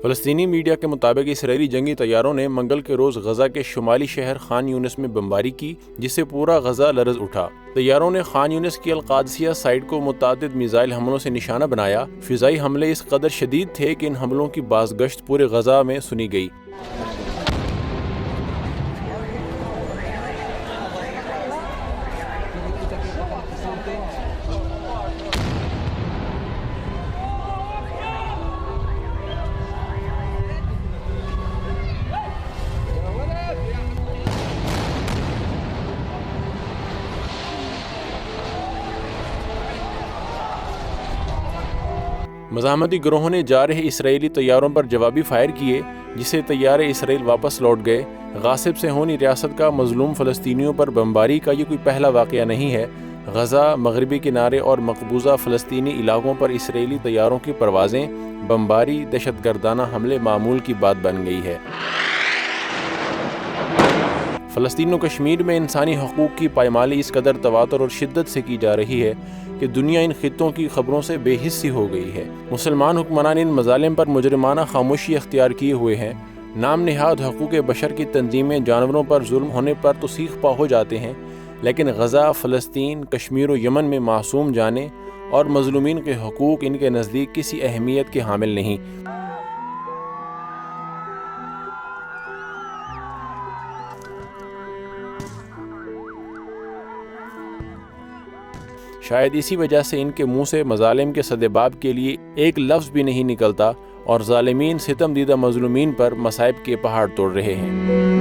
فلسطینی میڈیا کے مطابق اسرائیلی جنگی طیاروں نے منگل کے روز غزہ کے شمالی شہر خان یونس میں بمباری کی، جس سے پورا غزہ لرز اٹھا۔ طیاروں نے خان یونس کی القادسیہ سائٹ کو متعدد میزائل حملوں سے نشانہ بنایا۔ فضائی حملے اس قدر شدید تھے کہ ان حملوں کی بازگشت پورے غزہ میں سنی گئی۔ مزاحمتی گروہوں نے جا رہے اسرائیلی طیاروں پر جوابی فائر کیے، جس سے طیارے اسرائیل واپس لوٹ گئے۔ غاصب صہیونی ریاست کا مظلوم فلسطینیوں پر بمباری کا یہ کوئی پہلا واقعہ نہیں ہے۔ غزہ، مغربی کنارے اور مقبوضہ فلسطینی علاقوں پر اسرائیلی طیاروں کی پروازیں، بمباری، دہشت گردانہ حملے معمول کی بات بن گئی ہے۔ فلسطین و کشمیر میں انسانی حقوق کی پائمالی اس قدر تواتر اور شدت سے کی جا رہی ہے کہ دنیا ان خطوں کی خبروں سے بے حسی ہو گئی ہے۔ مسلمان حکمران ان مظالم پر مجرمانہ خاموشی اختیار کیے ہوئے ہیں۔ نام نہاد حقوق بشر کی تنظیمیں جانوروں پر ظلم ہونے پر تو سیخ پا ہو جاتے ہیں، لیکن غزہ، فلسطین، کشمیر و یمن میں معصوم جانیں اور مظلومین کے حقوق ان کے نزدیک کسی اہمیت کے حامل نہیں۔ شاید اسی وجہ سے ان کے منہ سے مظالم کے سدباب کے لیے ایک لفظ بھی نہیں نکلتا اور ظالمین ستم دیدہ مظلومین پر مصائب کے پہاڑ توڑ رہے ہیں۔